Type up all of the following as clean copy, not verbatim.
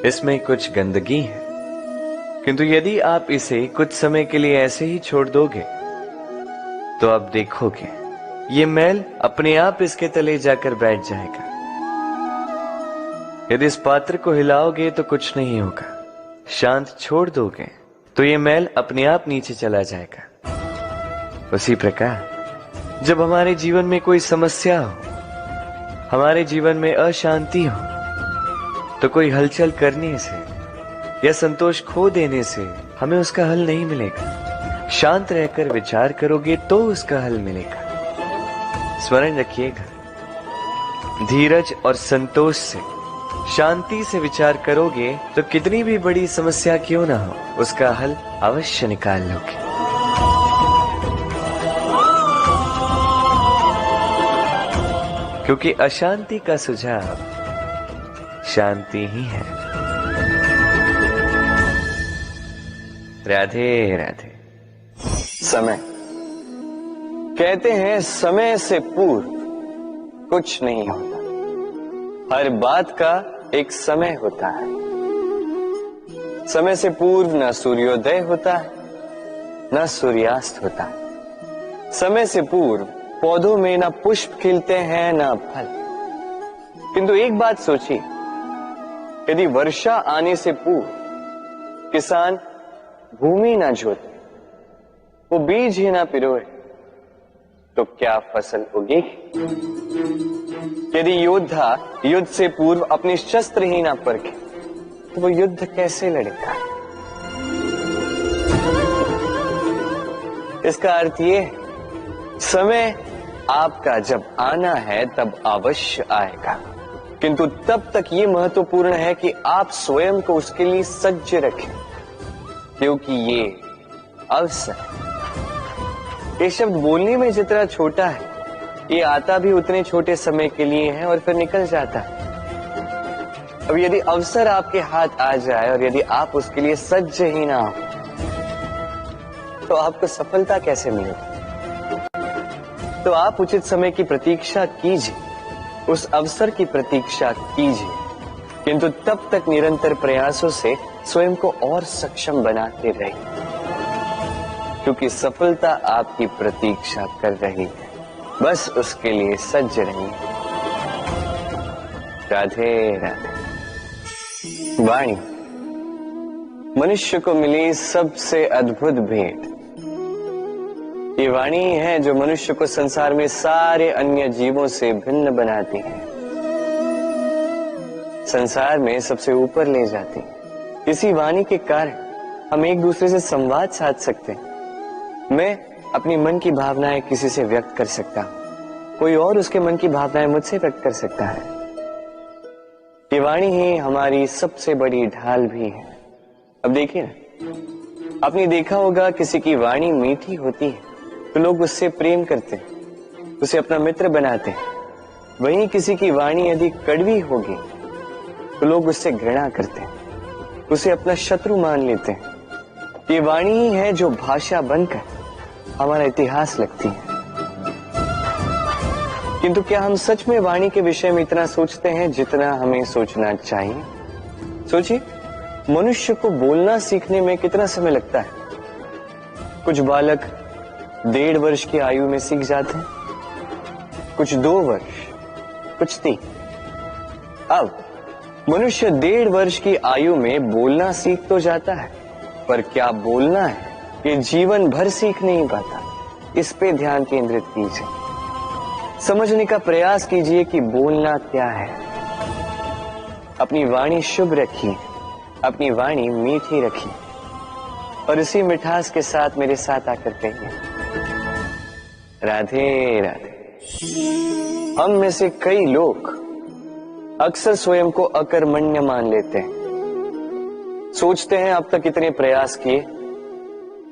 इसमें कुछ गंदगी है, किंतु यदि आप इसे कुछ समय के लिए ऐसे ही छोड़ दोगे तो आप देखोगे ये मैल अपने आप इसके तले जाकर बैठ जाएगा। यदि इस पात्र को हिलाओगे तो कुछ नहीं होगा, शांत छोड़ दोगे तो ये मैल अपने आप नीचे चला जाएगा। उसी प्रकार जब हमारे जीवन में कोई समस्या हो, हमारे जीवन में अशांति हो, तो कोई हलचल करने से या संतोष खो देने से हमें उसका हल नहीं मिलेगा। शांत रहकर विचार करोगे तो उसका हल मिलेगा। स्मरण रखिएगा, धीरज और संतोष से, शांति से विचार करोगे तो कितनी भी बड़ी समस्या क्यों ना हो, उसका हल अवश्य निकाल लोगे। क्योंकि अशांति का सुझाव शांति ही है। राधे राधे। समय, कहते हैं समय से पूर्व कुछ नहीं होता, हर बात का एक समय होता है। समय से पूर्व न सूर्योदय होता है न सूर्यास्त होता है। समय से पूर्व पौधों में न पुष्प खिलते हैं न फल। किंतु एक बात सोचिए, यदि वर्षा आने से पूर्व किसान भूमि ना जोते, वो बीज ही ना पिरोए, तो क्या फसल उगेगी? यदि योद्धा युद्ध से पूर्व अपने शस्त्र ही ना परखे, तो वो युद्ध कैसे लड़ेगा? इसका अर्थ ये है, समय आपका जब आना है तब अवश्य आएगा, किंतु तब तक ये महत्वपूर्ण है कि आप स्वयं को उसके लिए सज्ज रखें, क्योंकि ये अवसर, ये शब्द बोलने में जितना छोटा है, ये आता भी उतने छोटे समय के लिए है और फिर निकल जाता है। अब यदि अवसर आपके हाथ आ जाए और यदि आप उसके लिए सज्ज ही ना हो, तो आपको सफलता कैसे मिलेगी? तो आप उचित समय की प्रतीक्षा कीजिए, उस अवसर की प्रतीक्षा कीजिए, किंतु तब तक निरंतर प्रयासों से स्वयं को और सक्षम बनाते रहिए, क्योंकि सफलता आपकी प्रतीक्षा कर रही है। बस उसके लिए सज्ज रहिए। राधे राधे। वाणी मनुष्य को मिली सबसे अद्भुत भेंट। ये वाणी है जो मनुष्य को संसार में सारे अन्य जीवों से भिन्न बनाती है, संसार में सबसे ऊपर ले जाती है। इसी वाणी के कारण हम एक दूसरे से संवाद साध सकते हैं। मैं अपनी मन की भावनाएं किसी से व्यक्त कर सकता हूं, कोई और उसके मन की भावनाएं मुझसे व्यक्त कर सकता है। ये वाणी ही हमारी सबसे बड़ी ढाल भी है। अब देखिए ना, आपने देखा होगा किसी की वाणी मीठी होती है तो लोग उससे प्रेम करते हैं, उसे अपना मित्र बनाते हैं। वहीं किसी की वाणी यदि कड़वी होगी तो लोग उससे घृणा करते हैं, उसे अपना शत्रु मान लेते हैं। ये वाणी ही है जो भाषा बनकर हमारा इतिहास लिखती है। किंतु क्या हम सच में वाणी के विषय में इतना सोचते हैं जितना हमें सोचना चाहिए? सोचिए, मनुष्य को बोलना सीखने में कितना समय लगता है? कुछ बालक 1.5 वर्ष की आयु में सीख जाते हैं, कुछ 2 वर्ष, कुछ 3। अब मनुष्य 1.5 वर्ष की आयु में बोलना सीख तो जाता है, पर क्या बोलना है ये जीवन भर सीख नहीं पाता। इस पे ध्यान केंद्रित कीजिए, समझने का प्रयास कीजिए कि बोलना क्या है। अपनी वाणी शुभ रखिए, अपनी वाणी मीठी रखिए, और इसी मिठास के साथ मेरे साथ आकर कहिए, राधे राधे। हम में से कई लोग अक्सर स्वयं को अकर्मण्य मान लेते हैं, सोचते हैं अब तक इतने प्रयास किए,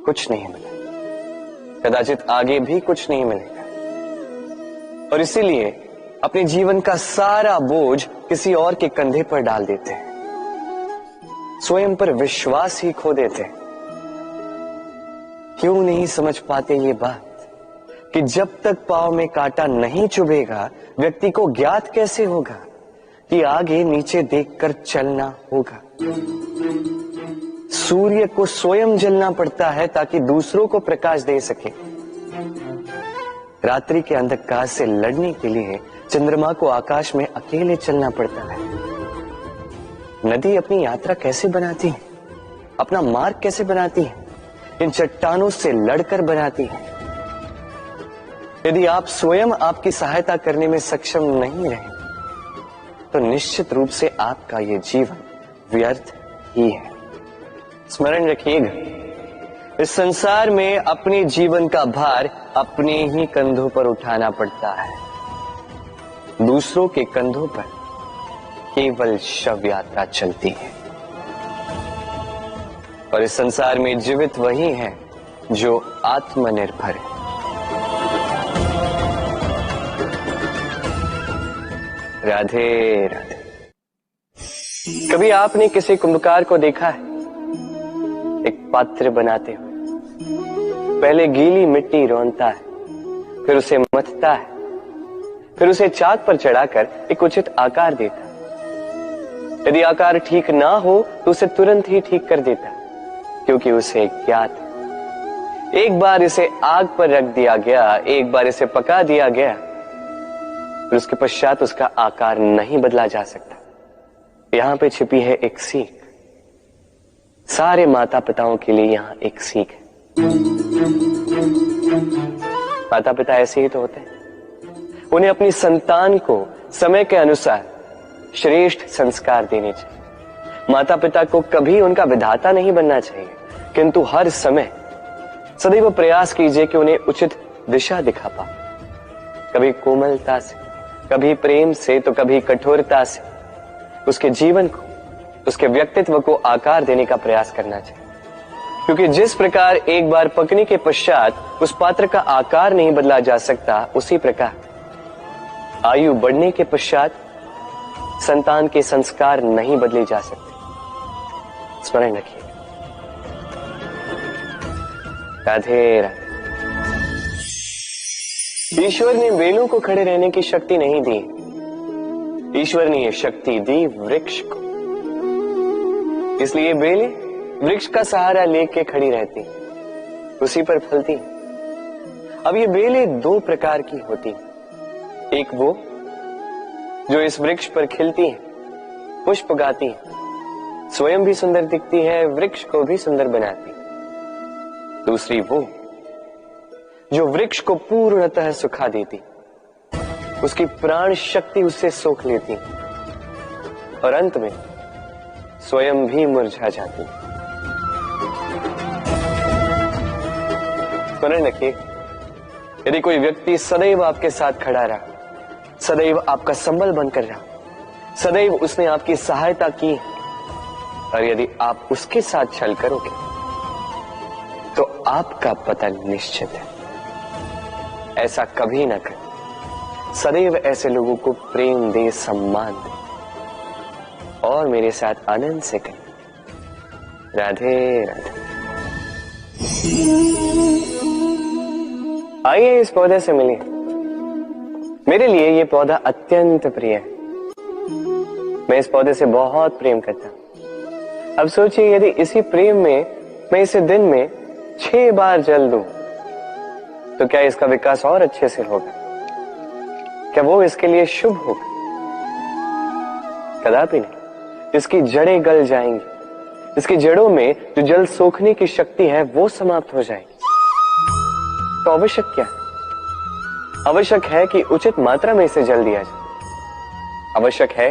कुछ नहीं मिला, कदाचित आगे भी कुछ नहीं मिलेगा, और इसीलिए अपने जीवन का सारा बोझ किसी और के कंधे पर डाल देते हैं, स्वयं पर विश्वास ही खो देते हैं। क्यों नहीं समझ पाते ये बात कि जब तक पांव में कांटा नहीं चुभेगा व्यक्ति को ज्ञात कैसे होगा कि आगे नीचे देखकर चलना होगा। सूर्य को स्वयं जलना पड़ता है ताकि दूसरों को प्रकाश दे सके। रात्रि के अंधकार से लड़ने के लिए चंद्रमा को आकाश में अकेले चलना पड़ता है। नदी अपनी यात्रा कैसे बनाती है, अपना मार्ग कैसे बनाती है? इन चट्टानों से लड़कर बनाती है। यदि आप स्वयं आपकी सहायता करने में सक्षम नहीं रहे तो निश्चित रूप से आपका यह जीवन व्यर्थ ही है। स्मरण रखिएगा, इस संसार में अपने जीवन का भार अपने ही कंधों पर उठाना पड़ता है। दूसरों के कंधों पर केवल शव यात्रा चलती है। और इस संसार में जीवित वही है जो आत्मनिर्भर है। राधे राधे। कभी आपने किसी कुंभकार को देखा है एक पात्र बनाते हुए? पहले गीली मिट्टी रौंदता है, फिर उसे मथता है, फिर उसे चाक पर चढ़ाकर एक उचित आकार देता है। यदि आकार ठीक ना हो तो उसे तुरंत ही ठीक कर देता है, क्योंकि उसे ज्ञात है एक बार इसे आग पर रख दिया गया, एक बार इसे पका दिया गया, फिर उसके पश्चात उसका आकार नहीं बदला जा सकता। यहां पे छिपी है एक सीख। सारे माता पिताओं के लिए यहां एक सीख है। माता पिता ऐसे ही तो होते हैं। उन्हें अपनी संतान को समय के अनुसार श्रेष्ठ संस्कार देने चाहिए। माता पिता को कभी उनका विधाता नहीं बनना चाहिए, किंतु हर समय सदैव प्रयास कीजिए कि उन्हें उचित दिशा दिखा पाओ। कभी कोमलता से, कभी प्रेम से, तो कभी कठोरता से उसके जीवन को, उसके व्यक्तित्व को आकार देने का प्रयास करना चाहिए। क्योंकि जिस प्रकार एक बार पकने के पश्चात उस पात्र का आकार नहीं बदला जा सकता, उसी प्रकार आयु बढ़ने के पश्चात संतान के संस्कार नहीं बदले जा सकते। स्मरण रखिए। राधे राधे। ईश्वर ने बेलों को खड़े रहने की शक्ति नहीं दी, ईश्वर ने यह शक्ति दी वृक्ष को। इसलिए बेलें वृक्ष का सहारा लेके खड़ी रहती, उसी पर फलती। अब ये बेलें दो प्रकार की होती, एक वो जो इस वृक्ष पर खिलती है, पुष्प गाती है, स्वयं भी सुंदर दिखती है, वृक्ष को भी सुंदर बनाती। दूसरी वो जो वृक्ष को पूर्णतः सुखा देती, उसकी प्राण शक्ति उससे सोख लेती और अंत में स्वयं भी मुरझा जाती। स्मरण रखिए, यदि कोई व्यक्ति सदैव आपके साथ खड़ा रहा, सदैव आपका संबल बनकर रहा, सदैव उसने आपकी सहायता की, और यदि आप उसके साथ छल करोगे तो आपका पतन निश्चित है। ऐसा कभी ना करें। सदैव ऐसे लोगों को प्रेम दे, सम्मान दे और मेरे साथ आनंद से करें। राधे राधे। आइए इस पौधे से मिलिए। मेरे लिए ये पौधा अत्यंत प्रिय है। मैं इस पौधे से बहुत प्रेम करता हूं। अब सोचिए, यदि इसी प्रेम में मैं इसे दिन में 6 बार जल दूं तो क्या इसका विकास और अच्छे से होगा? क्या वो इसके लिए शुभ होगा? कदापि नहीं। इसकी जड़ें गल जाएंगी, इसकी जड़ों में जो जल सोखने की शक्ति है वो समाप्त हो जाएगी। तो आवश्यक क्या है? आवश्यक है कि उचित मात्रा में इसे जल दिया जाए। आवश्यक है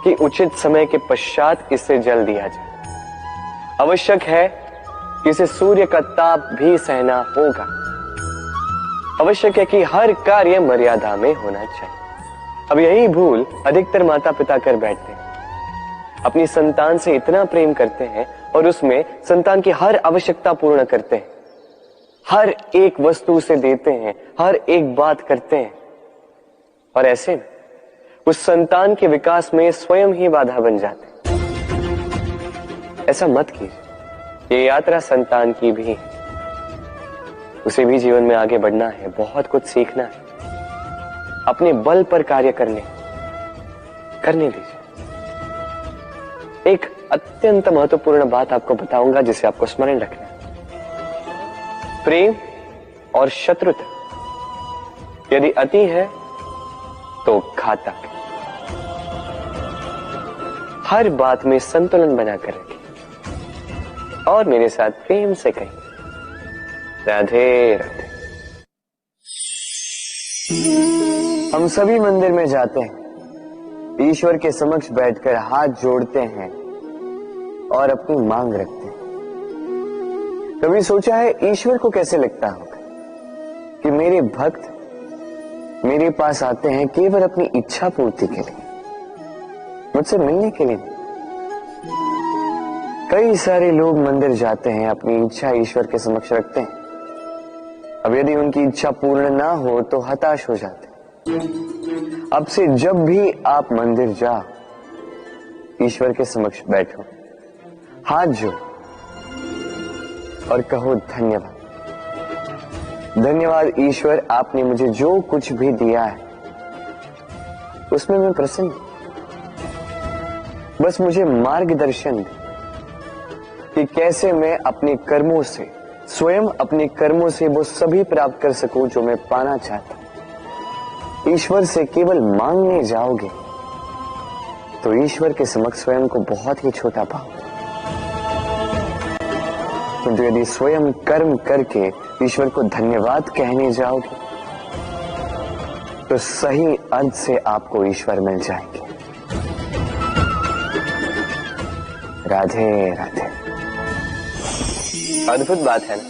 कि उचित समय के पश्चात इसे जल दिया जाए। आवश्यक है कि इसे सूर्य का ताप भी सहना होगा। आवश्यक है कि हर कार्य मर्यादा में होना चाहिए। अब यही भूल अधिकतर माता पिता कर बैठते हैं। अपनी संतान से इतना प्रेम करते हैं और उसमें संतान की हर आवश्यकता पूर्ण करते हैं, हर एक वस्तु उसे देते हैं, हर एक बात करते हैं, और ऐसे में उस संतान के विकास में स्वयं ही बाधा बन जाते हैं। ऐसा मत कीजिए। ये यात्रा संतान की भी है। उसे भी जीवन में आगे बढ़ना है, बहुत कुछ सीखना है, अपने बल पर कार्य करने, करने दीजिए। एक अत्यंत महत्वपूर्ण बात आपको बताऊंगा जिसे आपको स्मरण रखना है। प्रेम और शत्रुता यदि अति है तो घातक है। हर बात में संतुलन बनाकर रखिए और मेरे साथ प्रेम से कहिए, राधे राधे। हम सभी मंदिर में जाते हैं, ईश्वर के समक्ष बैठकर हाथ जोड़ते हैं और अपनी मांग रखते हैं। कभी सोचा है ईश्वर को कैसे लगता होगा कि मेरे भक्त मेरे पास आते हैं केवल अपनी इच्छा पूर्ति के लिए, मुझसे मिलने के लिए नहीं। कई सारे लोग मंदिर जाते हैं, अपनी इच्छा ईश्वर के समक्ष रखते हैं। अब यदि उनकी इच्छा पूर्ण ना हो तो हताश हो जाते हैं। अब से जब भी आप मंदिर जाओ, ईश्वर के समक्ष बैठो, हाथ जोड़ो और कहो धन्यवाद। धन्यवाद ईश्वर, आपने मुझे जो कुछ भी दिया है उसमें मैं प्रसन्न हूं। बस मुझे मार्गदर्शन दे कि कैसे मैं अपने कर्मों से, स्वयं अपने कर्मों से वो सभी प्राप्त कर सकूं जो मैं पाना चाहता हूं। ईश्वर से केवल मांगने जाओगे तो ईश्वर के समक्ष स्वयं को बहुत ही छोटा पाओगे, किंतु यदि स्वयं कर्म करके ईश्वर को धन्यवाद कहने जाओगे तो सही अर्थ से आपको ईश्वर मिल जाएंगे। राधे राधे। अद्भुत बात है ना,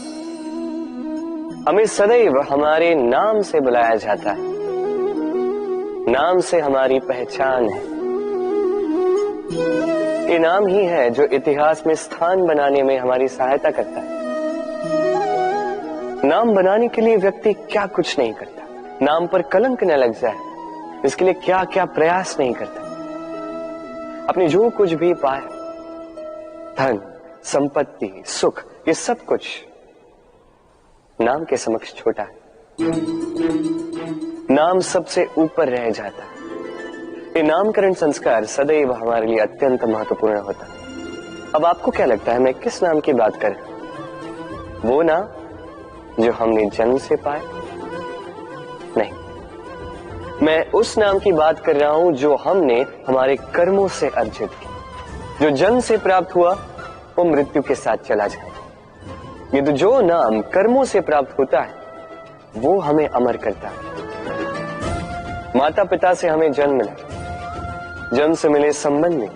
हमें सदैव हमारे नाम से बुलाया जाता है। नाम से हमारी पहचान है। ये नाम ही है जो इतिहास में स्थान बनाने में हमारी सहायता करता है। नाम बनाने के लिए व्यक्ति क्या कुछ नहीं करता, नाम पर कलंक न लग जाए इसके लिए क्या क्या प्रयास नहीं करता। अपने जो कुछ भी पाए, धन, संपत्ति, सुख, ये सब कुछ नाम के समक्ष छोटा है। नाम सबसे ऊपर रह जाता है। ये नामकरण संस्कार सदैव हमारे लिए अत्यंत महत्वपूर्ण होता है। अब आपको क्या लगता है मैं किस नाम की बात कर रहा हूं? वो नाम जो हमने जन्म से पाए? नहीं, मैं उस नाम की बात कर रहा हूं जो हमने हमारे कर्मों से अर्जित किया। जो जन्म से प्राप्त हुआ वो मृत्यु के साथ चला जाए। ये तो जो नाम कर्मों से प्राप्त होता है वो हमें अमर करता है। माता पिता से हमें जन्म मिला, जन्म से मिले संबंध में,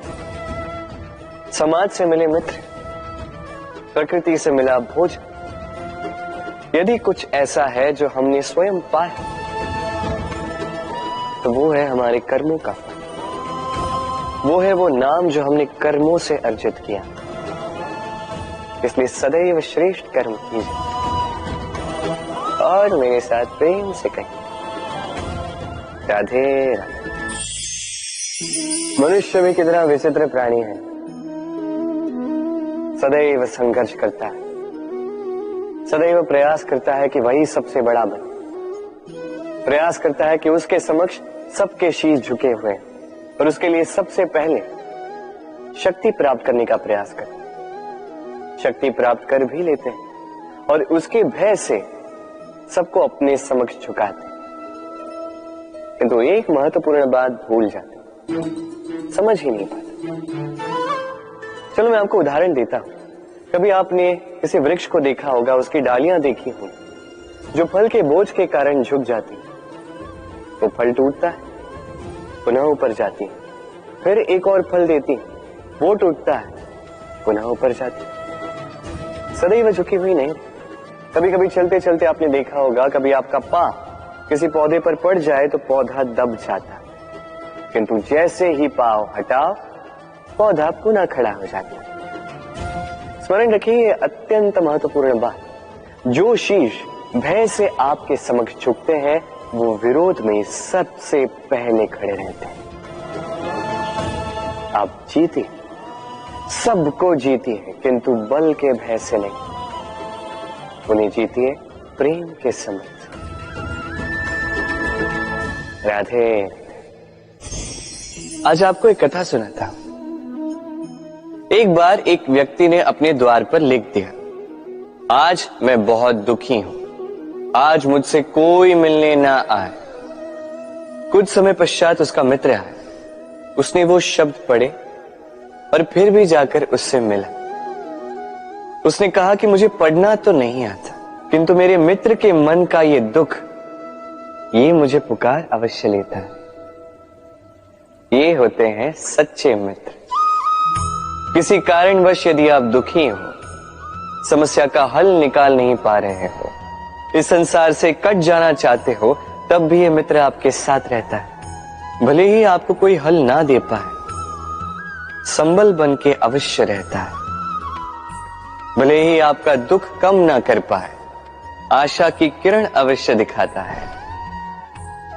समाज से मिले मित्र, प्रकृति से मिला भोजन। यदि कुछ ऐसा है जो हमने स्वयं पाया तो वो है हमारे कर्मों का फल। वो है वो नाम जो हमने कर्मों से अर्जित किया। इसलिए सदैव श्रेष्ठ कर्म कीजिए और मेरे साथ प्रेम से कहिए, राधे राधे। मनुष्य भी कितना विचित्र प्राणी है, सदैव संघर्ष करता है, सदैव प्रयास करता है कि वही सबसे बड़ा बने, प्रयास करता है कि उसके समक्ष सबके शीश झुके हुए हैं और उसके लिए सबसे पहले शक्ति प्राप्त करने का प्रयास करता है। शक्ति प्राप्त कर भी लेते हैं और उसके भय से सबको अपने समक्ष झुकाते हैं, किंतु एक महत्वपूर्ण बात भूल जाते, समझ ही नहीं पाते। चलो मैं आपको उदाहरण देता हूं। कभी आपने किसी वृक्ष को देखा होगा, उसकी डालियां देखी होंगी जो फल के बोझ के कारण झुक जाती है। वो फल टूटता है, पुनः ऊपर जाती है, फिर एक और फल देती है, वो टूटता है, पुनः ऊपर जाती है, सदैव झुकी हुई नहीं। कभी कभी चलते चलते आपने देखा होगा, कभी आपका पांव किसी पौधे पर पड़ जाए तो पौधा दब जाता है, किंतु जैसे ही पांव हटाओ पौधा पुनः खड़ा हो जाता है। स्मरण रखिए, ये अत्यंत महत्वपूर्ण बात। जो शीश भय से आपके समक्ष झुकते हैं वो विरोध में सबसे पहले खड़े रहते हैं। आप जीते, सबको जीती है, किंतु बल के भय से नहीं, उन्हें जीतिए प्रेम के समक्ष। राधे। आज आपको एक कथा सुनाता हूं। एक बार एक व्यक्ति ने अपने द्वार पर लिख दिया, आज मैं बहुत दुखी हूं, आज मुझसे कोई मिलने ना आए। कुछ समय पश्चात उसका मित्र आया, उसने वो शब्द पढ़े और फिर भी जाकर उससे मिला। उसने कहा कि मुझे पढ़ना तो नहीं आता, किंतु मेरे मित्र के मन का ये दुख, ये मुझे पुकार अवश्य लेता है। ये होते हैं सच्चे मित्र। किसी कारणवश यदि आप दुखी हो, समस्या का हल निकाल नहीं पा रहे हो, इस संसार से कट जाना चाहते हो, तब भी ये मित्र आपके साथ रहता है। भले ही आपको कोई हल ना दे पाए, संबल बन के अवश्य रहता है। भले ही आपका दुख कम ना कर पाए, आशा की किरण अवश्य दिखाता है।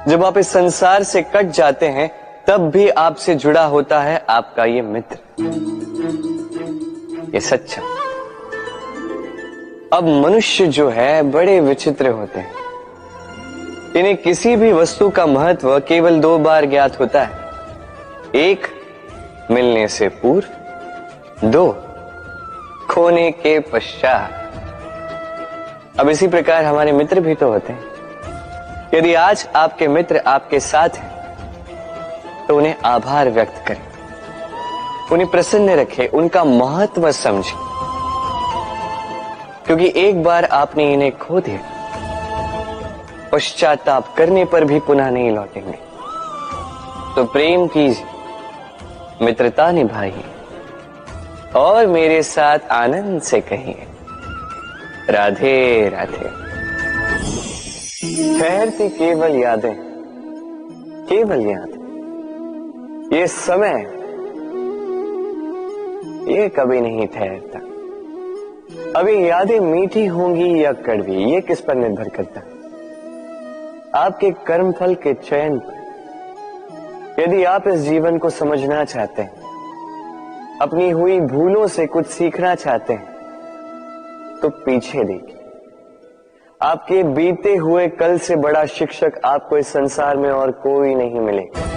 जब आप इस संसार से कट जाते हैं, तब भी आपसे जुड़ा होता है आपका ये मित्र, ये सच्चा। अब मनुष्य जो है बड़े विचित्र होते हैं। इन्हें किसी भी वस्तु का महत्व केवल 2 बार ज्ञात होता है। 1 मिलने से पूर्व, 2 खोने के पश्चात। अब इसी प्रकार हमारे मित्र भी तो होते हैं। यदि आज आपके मित्र आपके साथ हैं, तो उन्हें आभार व्यक्त करें, उन्हें प्रसन्न रखें, उनका महत्व समझें, क्योंकि एक बार आपने इन्हें खो दिया, पश्चाताप करने पर भी पुनः नहीं लौटेंगे। तो प्रेम कीजिए, मित्रता निभाइए और मेरे साथ आनंद से कहिए, राधे राधे। ठहरती केवल यादें, केवल यादें। ये समय, ये कभी नहीं ठहरता। अभी यादें मीठी होंगी या कड़वी, ये किस पर निर्भर करता है? आपके कर्मफल के चयन पर। यदि आप इस जीवन को समझना चाहते हैं, अपनी हुई भूलों से कुछ सीखना चाहते हैं, तो पीछे देखिए। आपके बीते हुए कल से बड़ा शिक्षक आपको इस संसार में और कोई नहीं मिलेगा।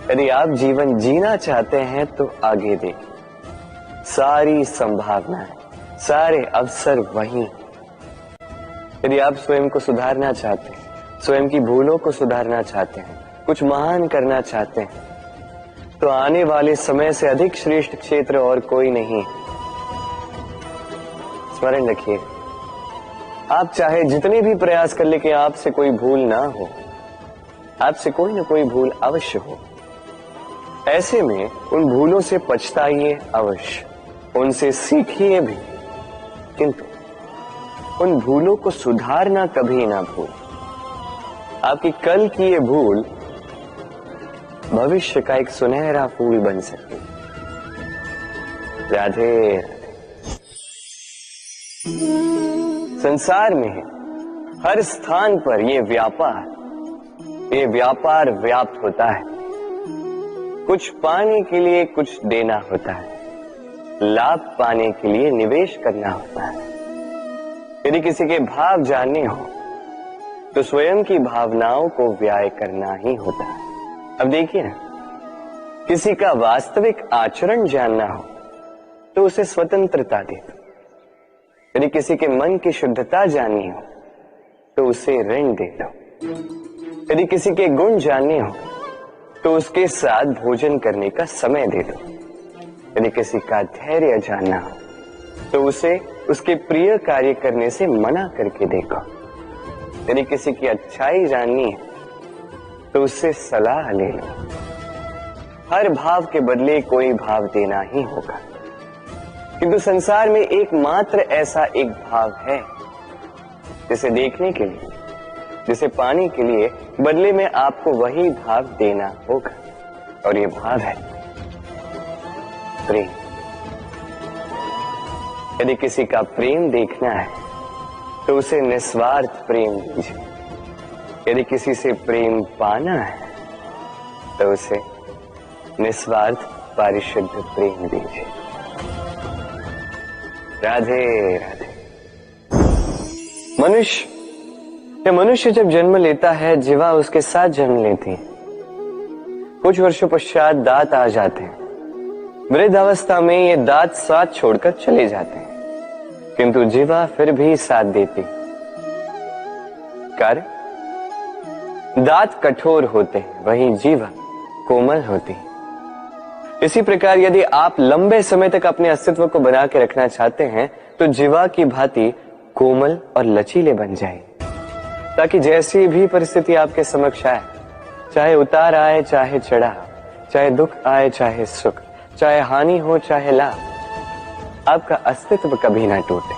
यदि आप जीवन जीना चाहते हैं, तो आगे देखिए। सारी संभावनाएं, सारे अवसर वहीं। यदि आप स्वयं को सुधारना चाहते हैं, स्वयं की भूलों को सुधारना चाहते हैं, कुछ महान करना चाहते हैं, तो आने वाले समय से अधिक श्रेष्ठ क्षेत्र और कोई नहीं। स्मरण रखिए, आप चाहे जितने भी प्रयास कर ले कि आपसे कोई भूल ना हो, आपसे कोई ना कोई भूल अवश्य हो। ऐसे में उन भूलों से पछताइए अवश्य, उनसे सीखिए भी, किंतु उन भूलों को सुधारना कभी ना भूल। आपकी कल की ये भूल भविष्य का एक सुनहरा फूल बन सकती है। राधे राधे। संसार में हर स्थान पर ये व्यापार व्याप्त होता है। कुछ पाने के लिए कुछ देना होता है, लाभ पाने के लिए निवेश करना होता है। यदि किसी के भाव जानने हो, तो स्वयं की भावनाओं को व्याय करना ही होता है। अब देखिए ना, किसी का वास्तविक आचरण जानना हो, तो उसे स्वतंत्रता दे दो। यदि किसी के मन की शुद्धता जाननी हो, तो उसे ऋण दे दो। यदि किसी के गुण जानने हो, तो उसके साथ भोजन करने का समय दे दो। यदि किसी का धैर्य जानना हो, तो उसे उसके प्रिय कार्य करने से मना करके देखो। यदि किसी की अच्छाई जाननी है, तो उससे सलाह ले लो। हर भाव के बदले कोई भाव देना ही होगा, किंतु संसार में एकमात्र ऐसा एक भाव है, जिसे देखने के लिए, जिसे पाने के लिए बदले में आपको वही भाव देना होगा, और ये भाव है प्रेम। यदि किसी का प्रेम देखना है, तो उसे निस्वार्थ प्रेम दीजिए। यदि किसी से प्रेम पाना है, तो उसे निस्वार्थ पारिशुद्ध प्रेम दीजिए। राधे राधे। मनुष्य जब जन्म लेता है, जीवा उसके साथ जन्म लेती है। कुछ वर्षों पश्चात दांत आ जाते हैं। वृद्ध अवस्था में ये दांत साथ छोड़कर चले जाते हैं, किंतु जीवा फिर भी साथ देती। कार्य, दांत कठोर होते हैं, वहीं जीवा कोमल होती है। इसी प्रकार यदि आप लंबे समय तक अपने अस्तित्व को बना के रखना चाहते हैं तो जीवा की भांति कोमल और लचीले बन जाए, ताकि जैसी भी परिस्थिति आपके समक्ष आए, चाहे उतार आए चाहे चढ़ाव, चाहे दुख आए चाहे सुख, चाहे हानि हो चाहे लाभ, आपका अस्तित्व कभी ना टूटे।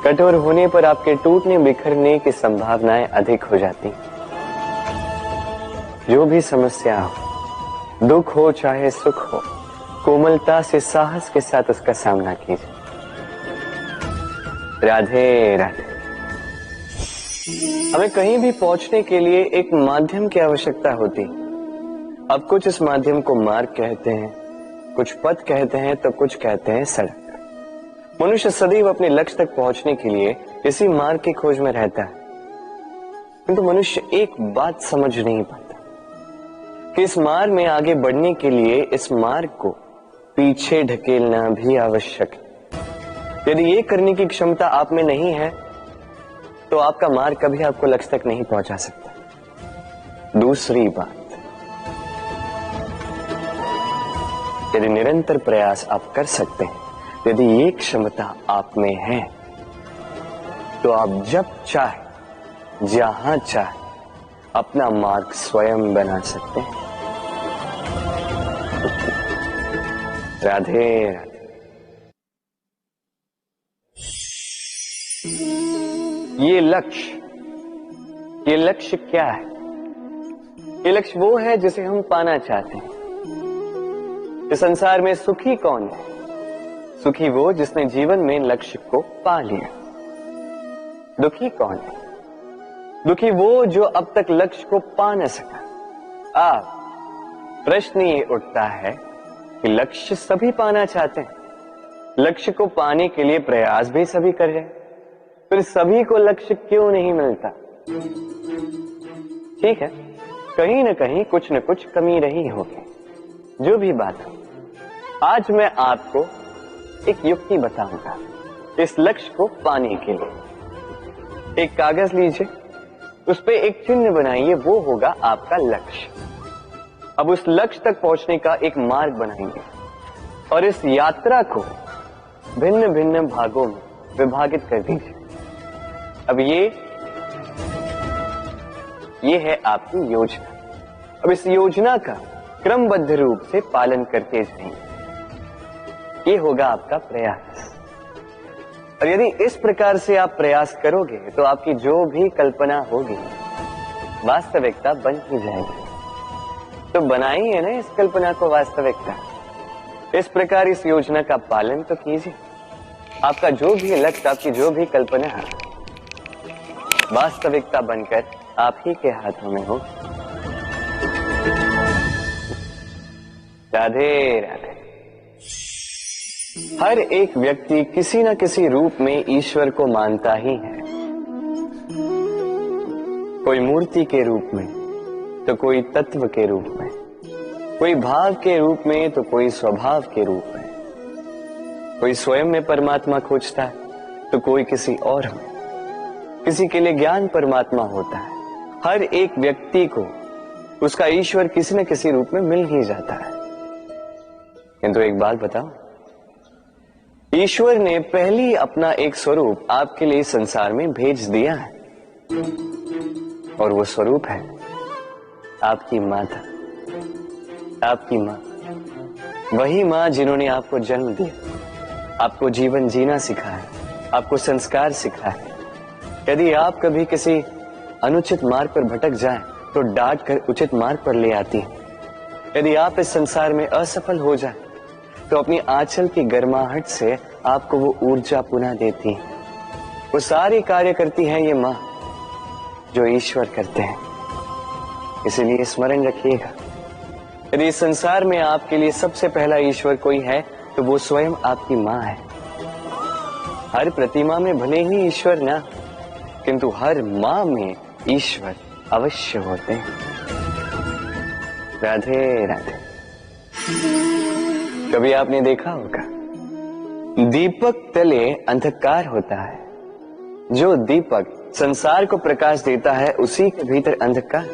कठोर होने पर आपके टूटने बिखरने की संभावनाएं अधिक हो जाती। जो भी समस्या हो, दुख हो चाहे सुख हो, कोमलता से साहस के साथ उसका सामना कीजिए। राधे राधे। हमें कहीं भी पहुंचने के लिए एक माध्यम की आवश्यकता होती। अब कुछ इस माध्यम को मार्ग कहते हैं, कुछ पथ कहते हैं, तो कुछ कहते हैं सड़क। मनुष्य सदैव अपने लक्ष्य तक पहुंचने के लिए इसी मार्ग की खोज में रहता है, किंतु मनुष्य एक बात समझ नहीं पाता कि इस मार्ग में आगे बढ़ने के लिए इस मार्ग को पीछे ढकेलना भी आवश्यक है। यदि ये करने की क्षमता आप में नहीं है तो आपका मार्ग कभी आपको लक्ष्य तक नहीं पहुंचा सकता। दूसरी बात, यदि निरंतर प्रयास आप कर सकते हैं, यदि ये क्षमता आप में है, तो आप जब चाहे जहां चाहे अपना मार्ग स्वयं बना सकते हैं। राधे राधे। ये लक्ष्य क्या है? ये लक्ष्य वो है जिसे हम पाना चाहते हैं। इस संसार में सुखी कौन है? सुखी वो जिसने जीवन में लक्ष्य को पा लिया। दुखी कौन है? दुखी वो जो अब तक लक्ष्य को पा न सका। प्रश्न ये उठता है कि लक्ष्य सभी पाना चाहते हैं, लक्ष्य को पाने के लिए प्रयास भी सभी कर रहे हैं, फिर सभी को लक्ष्य क्यों नहीं मिलता? ठीक है, कहीं न कहीं कुछ न कुछ कमी रही होगी। जो भी बात हो, आज मैं आपको एक युक्ति बताऊंगा इस लक्ष्य को पाने के लिए। एक कागज लीजिए, उस पे एक चिन्ह बनाइए, वो होगा आपका लक्ष्य। अब उस लक्ष्य तक पहुंचने का एक मार्ग बनाएंगे और इस यात्रा को भिन्न भिन्न भागों में विभाजित कर दीजिए। अब ये है आपकी योजना। अब इस योजना का क्रमबद्ध रूप से पालन करते जाएंगे, ये होगा आपका प्रयास। और यदि इस प्रकार से आप प्रयास करोगे तो आपकी जो भी कल्पना होगी वास्तविकता बन ही जाएगी। तो बनाइए ना इस कल्पना को वास्तविकता। इस प्रकार इस योजना का पालन तो कीजिए। आपका जो भी लक्ष्य, आपकी जो भी कल्पना है, वास्तविकता बनकर आप ही के हाथों में हो। राधे राधे। हर एक व्यक्ति किसी न किसी रूप में ईश्वर को मानता ही है। कोई मूर्ति के रूप में, तो कोई तत्व के रूप में, कोई भाव के रूप में, तो कोई स्वभाव के रूप में। कोई स्वयं में परमात्मा खोजता है तो कोई किसी और में। किसी के लिए ज्ञान परमात्मा होता है। हर एक व्यक्ति को उसका ईश्वर किसी न किसी रूप में मिल ही जाता है। किंतु एक बात बताओ, ईश्वर ने पहले अपना एक स्वरूप आपके लिए संसार में भेज दिया है, और वो स्वरूप है आपकी माता, आपकी मां। वही मां जिन्होंने आपको जन्म दिया, आपको जीवन जीना सिखाया, आपको संस्कार सिखाया। यदि आप कभी किसी अनुचित मार्ग पर भटक जाएं तो डांट कर उचित मार्ग पर ले आती है। यदि आप इस संसार में असफल हो जाएं तो अपनी आंचल की गर्माहट से आपको वो ऊर्जा पुनः देती है। वो सारी कार्य करती है ये मां जो ईश्वर करते हैं। इसीलिए स्मरण रखिएगा, यदि इस संसार में आपके लिए सबसे पहला ईश्वर कोई है तो वो स्वयं आपकी मां है। हर प्रतिमा में भले ही ईश्वर ना, किंतु हर मां में ईश्वर अवश्य होते हैं। राधे राधे। कभी आपने देखा होगा दीपक तले अंधकार होता है, जो दीपक संसार को प्रकाश देता है उसी के भीतर अंधकार।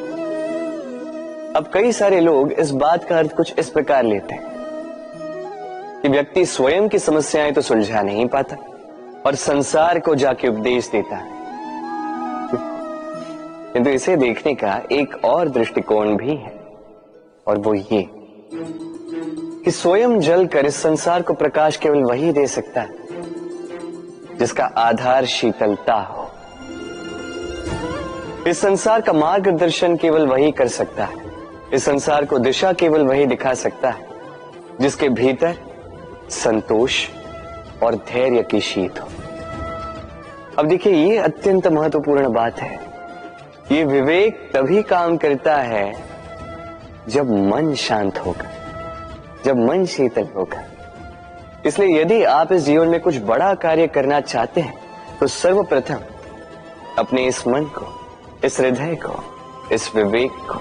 अब कई सारे लोग इस बात का अर्थ कुछ इस प्रकार लेते हैं कि व्यक्ति स्वयं की समस्याएं तो सुलझा नहीं पाता और संसार को जाके उपदेश देता है, किंतु इसे देखने का एक और दृष्टिकोण भी है, और वो ये कि स्वयं जलकर इस संसार को प्रकाश केवल वही दे सकता है जिसका आधार शीतलता हो। इस संसार का मार्गदर्शन केवल वही कर सकता है, इस संसार को दिशा केवल वही दिखा सकता है जिसके भीतर संतोष और धैर्य की शीत हो। अब देखिए, ये अत्यंत महत्वपूर्ण बात है। ये विवेक तभी काम करता है जब मन शांत होगा, जब मन शीतल होगा। इसलिए यदि आप इस जीवन में कुछ बड़ा कार्य करना चाहते हैं तो सर्वप्रथम अपने इस मन को, इस हृदय को, इस विवेक को,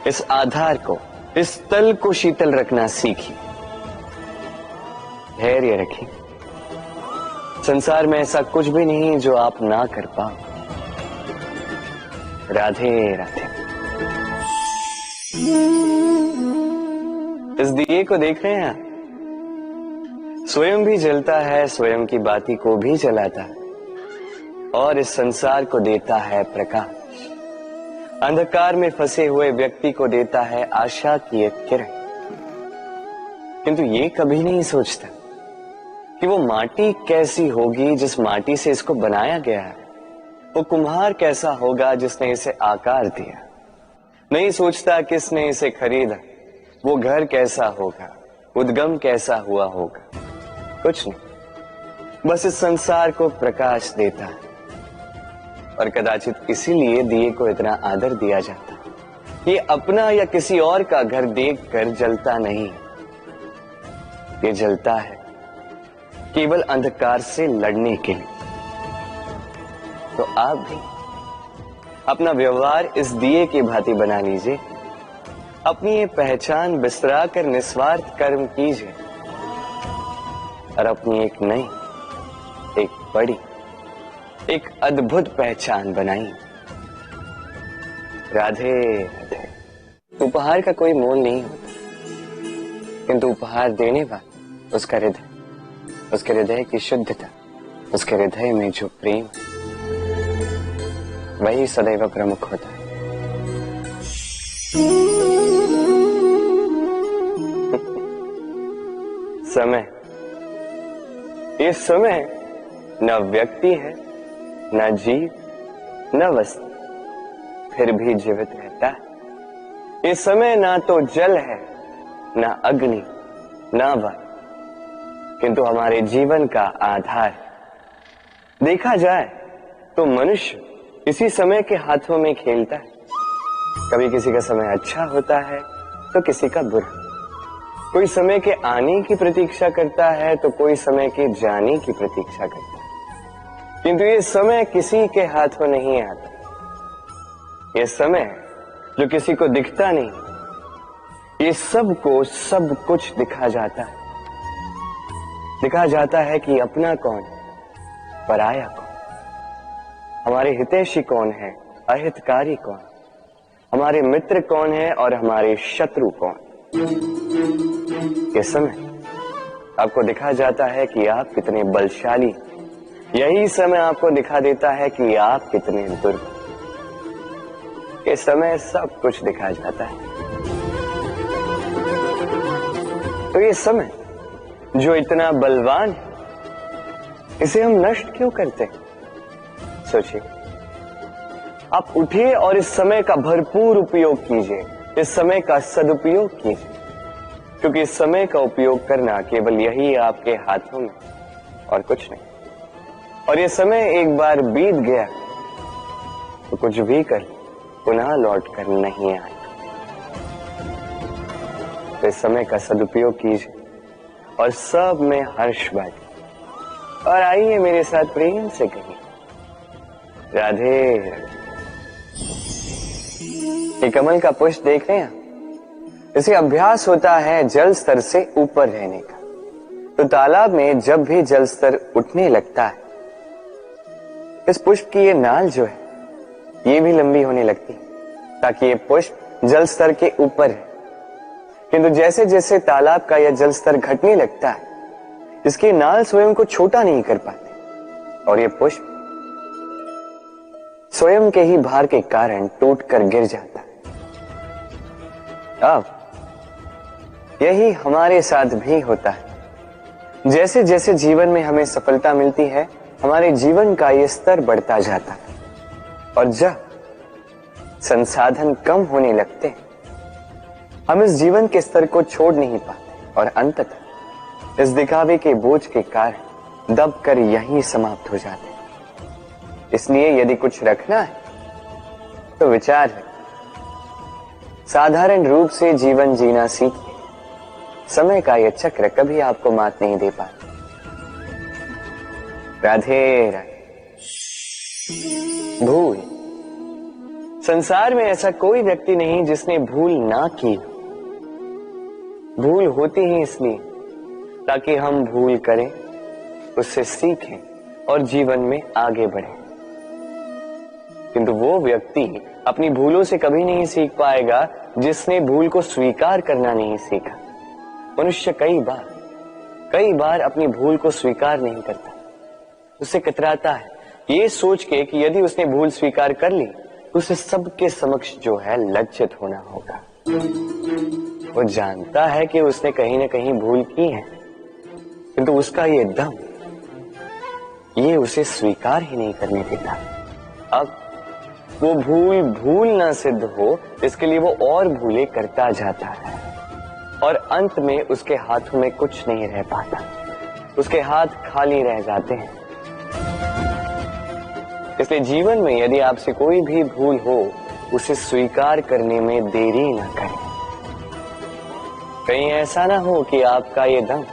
इस आधार को, इस तल को शीतल रखना सीखिए, धैर्य रखिए। संसार में ऐसा कुछ भी नहीं जो आप ना कर पाओ। राधे राधे। इस दिए को देख रहे हैं आप? स्वयं भी जलता है, स्वयं की बाती को भी जलाता है और इस संसार को देता है प्रकाश। अंधकार में फंसे हुए व्यक्ति को देता है आशा की एक किरण। किंतु ये कभी नहीं सोचता कि वो माटी कैसी होगी जिस माटी से इसको बनाया गया है, वो कुम्हार कैसा होगा जिसने इसे आकार दिया। नहीं सोचता किसने इसे खरीदा, वो घर कैसा होगा, उद्गम कैसा हुआ होगा, कुछ नहीं। बस इस संसार को प्रकाश देता है और कदाचित इसीलिए दिए को इतना आदर दिया जाता है। ये अपना या किसी और का घर देखकर जलता नहीं, ये जलता है केवल अंधकार से लड़ने के लिए। तो आप भी अपना व्यवहार इस दिए की भांति बना लीजिए, अपनी ये पहचान बिसरा कर निस्वार्थ कर्म कीजिए और अपनी एक नई, एक बड़ी, एक अद्भुत पहचान बनाइए। राधे राधे। उपहार का कोई मोल नहीं होता, किंतु उपहार देने वाला उसका हृदय, उसके हृदय की शुद्धता, उसके हृदय में जो प्रेम, वही सदैव प्रमुख होता है। समय, ये समय न व्यक्ति है, न जीव, न वस्तु, फिर भी जीवित रहता है। ये समय ना तो जल है, न अग्नि, न वायु, किंतु हमारे जीवन का आधार। देखा जाए तो मनुष्य इसी समय के हाथों में खेलता है। कभी किसी का समय अच्छा होता है तो किसी का बुरा, कोई समय के आने की प्रतीक्षा करता है तो कोई समय के जाने की प्रतीक्षा करता है, किंतु ये समय किसी के हाथों नहीं आता। ये समय जो किसी को दिखता नहीं, ये सबको सब कुछ दिखा जाता है। दिखा जाता है कि अपना कौन, पराया कौन, हमारे हितैषी कौन है, अहितकारी कौन, हमारे मित्र कौन है और हमारे शत्रु कौन। ये समय आपको दिखा जाता है कि आप कितने बलशाली, यही समय आपको दिखा देता है कि आप कितने दुर्बल। ये समय सब कुछ दिखा जाता है। तो ये समय जो इतना बलवान है, इसे हम नष्ट क्यों करते हैं? सोचिए, आप उठिए और इस समय का भरपूर उपयोग कीजिए, इस समय का सदुपयोग कीजिए, क्योंकि इस समय का उपयोग करना केवल यही आपके हाथों में, और कुछ नहीं। और ये समय एक बार बीत गया तो कुछ भी कर पुनः लौट कर नहीं आएगा। तो इस समय का सदुपयोग कीजिए और सब में हर्ष बांटिए। और आइए मेरे साथ प्रेम से कहिए, राधे राधे। ये कमल का पुष्प देख रहे हैं, इसे अभ्यास होता है जल स्तर से ऊपर रहने का। तो तालाब में जब भी जल स्तर उठने लगता है, इस पुष्प की ये नाल जो है ये भी लंबी होने लगती है ताकि ये पुष्प जल स्तर के ऊपर है। किंतु जैसे जैसे तालाब का यह जल स्तर घटने लगता है, इसकी नाल स्वयं को छोटा नहीं कर पाती और ये पुष्प स्वयं के ही भार के कारण टूटकर गिर जाता है। अब यही हमारे साथ भी होता है। जैसे जैसे जीवन में हमें सफलता मिलती है, हमारे जीवन का ये स्तर बढ़ता जाता है और जब संसाधन कम होने लगते हैं, हम इस जीवन के स्तर को छोड़ नहीं पाते और अंततः इस दिखावे के बोझ के कारण दबकर यहीं समाप्त हो जाते हैं। इसलिए यदि कुछ रखना है तो विचार रखें, साधारण रूप से जीवन जीना सीखिए। समय का यह चक्र कभी आपको मात नहीं दे पाता। राधे राधे। भूल। संसार में ऐसा कोई व्यक्ति नहीं जिसने भूल ना की। भूल होती ही इसलिए ताकि हम भूल करें, उससे सीखें और जीवन में आगे बढ़ें। किंतु वो व्यक्ति अपनी भूलों से कभी नहीं सीख पाएगा जिसने भूल को स्वीकार करना नहीं सीखा। मनुष्य कई बार अपनी भूल को स्वीकार नहीं करता, उससे कतराता है ये सोच के कि यदि उसने भूल स्वीकार कर ली तो उसे सबके समक्ष जो है लज्जित होना होगा। वो जानता है कि उसने कहीं ना कहीं भूल की है, किंतु उसका ये दम ये उसे स्वीकार ही नहीं करने देता। अब वो भूल ना सिद्ध हो, इसके लिए वो और भूलें करता जाता है और अंत में उसके हाथों में कुछ नहीं रह पाता, उसके हाथ खाली रह जाते हैं। इसलिए जीवन में यदि आपसे कोई भी भूल हो, उसे स्वीकार करने में देरी ना करें। कहीं ऐसा ना हो कि आपका ये दम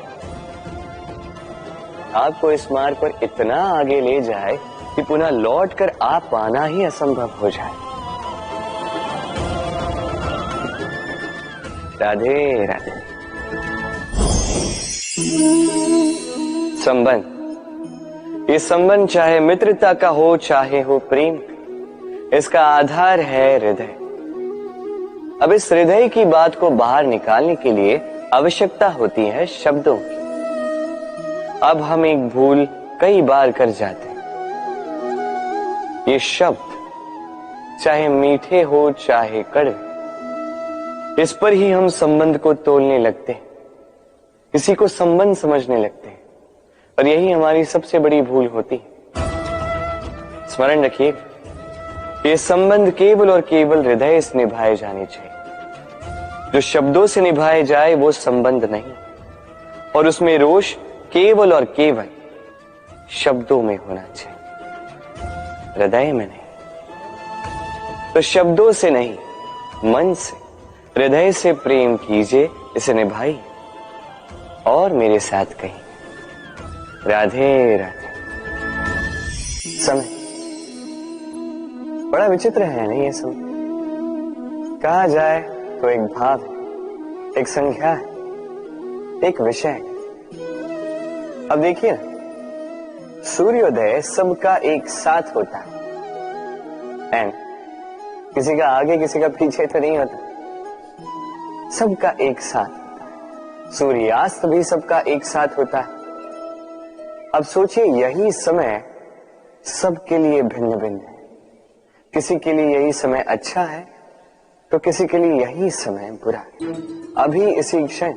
आपको इस मार्ग पर इतना आगे ले जाए कि पुनः लौटकर आप पाना ही असंभव हो जाए। राधे राधे। संबंध। ये संबंध चाहे मित्रता का हो चाहे हो प्रेम, इसका आधार है हृदय। अब इस हृदय की बात को बाहर निकालने के लिए आवश्यकता होती है शब्दों की। अब हम एक भूल कई बार कर जाते हैं। ये शब्द चाहे मीठे हो चाहे कड़वे, इस पर ही हम संबंध को तोलने लगते हैं, किसी को संबंध समझने लगते हैं और यही हमारी सबसे बड़ी भूल होती है। स्मरण रखिए, ये संबंध केवल और केवल हृदय से निभाए जाने चाहिए। जो शब्दों से निभाए जाए वो संबंध नहीं, और उसमें रोष केवल और केवल शब्दों में होना चाहिए, हृदय में नहीं। तो शब्दों से नहीं, मन से, हृदय से प्रेम कीजिए, इसे निभाइए और मेरे साथ कहिए राधे राधे। समय बड़ा विचित्र है नहीं ये समय? कहा जाए तो एक भाव है, एक संख्या है, एक विषय है। अब देखिए, सूर्योदय सबका एक साथ होता है एंड किसी का आगे किसी का पीछे तो नहीं होता, सबका एक साथ। सूर्यास्त भी सबका एक साथ होता है। अब सोचिए, यही समय सबके लिए भिन्न भिन्न है। किसी के लिए यही समय अच्छा है तो किसी के लिए यही समय बुरा है। अभी इसी क्षण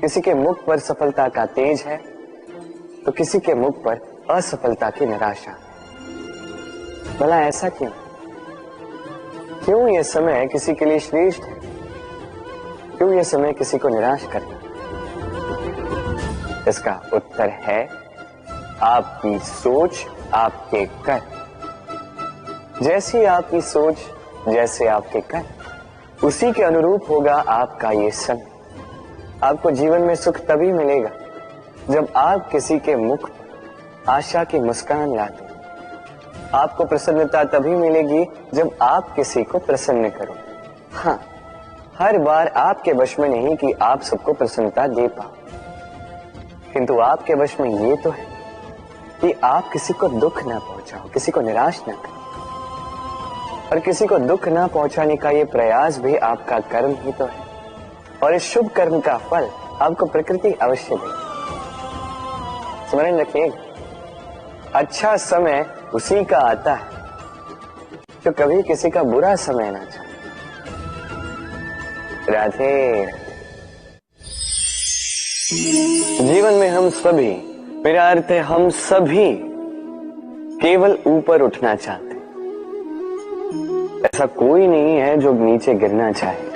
किसी के मुख पर सफलता का तेज है तो किसी के मुख पर असफलता की निराशा। भला ऐसा क्यों? क्यों यह समय किसी के लिए श्रेष्ठ है, क्यों यह समय किसी को निराश करता? इसका उत्तर है आपकी सोच, आपके कर। जैसी आपकी सोच, जैसे आपके कर, उसी के अनुरूप होगा आपका ये समय। आपको जीवन में सुख तभी मिलेगा जब आप किसी के मुख पर आशा की मुस्कान लाते। आपको प्रसन्नता तभी मिलेगी जब आप किसी को प्रसन्न करो। हाँ, हर बार आपके वश में नहीं कि आप सबको प्रसन्नता दे पाओ, किंतु आपके वश में ये तो है कि आप किसी को दुख ना पहुंचाओ, किसी को निराश ना करो। और किसी को दुख ना पहुंचाने का ये प्रयास भी आपका कर्म ही तो है, और इस शुभ कर्म का फल आपको प्रकृति अवश्य देगी। स्मरण रखिए, अच्छा समय उसी का आता है जो कभी किसी का बुरा समय ना चाहे। राधे। जीवन में हम सभी, मेरा अर्थ है हम सभी, केवल ऊपर उठना चाहते हैं। ऐसा कोई नहीं है जो नीचे गिरना चाहे,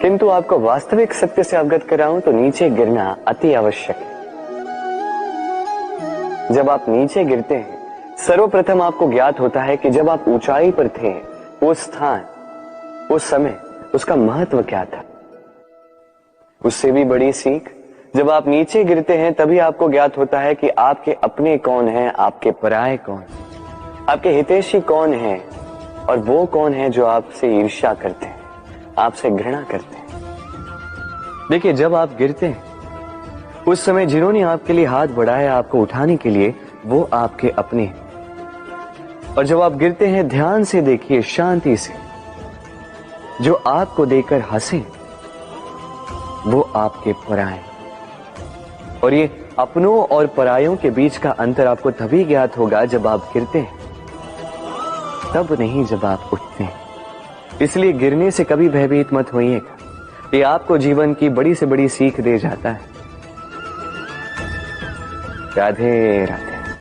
किंतु आपको वास्तविक सत्य से अवगत कराऊं तो नीचे गिरना अति आवश्यक है। जब आप नीचे गिरते हैं, सर्वप्रथम आपको ज्ञात होता है कि जब आप ऊंचाई पर थे, वो स्थान, उस समय, उसका महत्व क्या था। उससे भी बड़ी सीख, जब आप नीचे गिरते हैं तभी आपको ज्ञात होता है कि आपके अपने कौन हैं, आपके पराये कौन, आपके हितैषी कौन हैं, और वो कौन है जो आपसे ईर्ष्या करते हैं, आपसे घृणा करते हैं। देखिए, जब आप गिरते हैं उस समय जिन्होंने आपके लिए हाथ बढ़ाया आपको उठाने के लिए, वो आपके अपने हैं। और जब आप गिरते हैं, ध्यान से देखिए, शांति से, जो आपको देकर हंसे वो आपके पराये। और ये अपनों और परायों के बीच का अंतर आपको तभी ज्ञात होगा जब आप गिरते हैं, तब नहीं जब आप उठते हैं। इसलिए गिरने से कभी भयभीत मत होइएगा, ये आपको जीवन की बड़ी से बड़ी सीख दे जाता है। राधे राधे।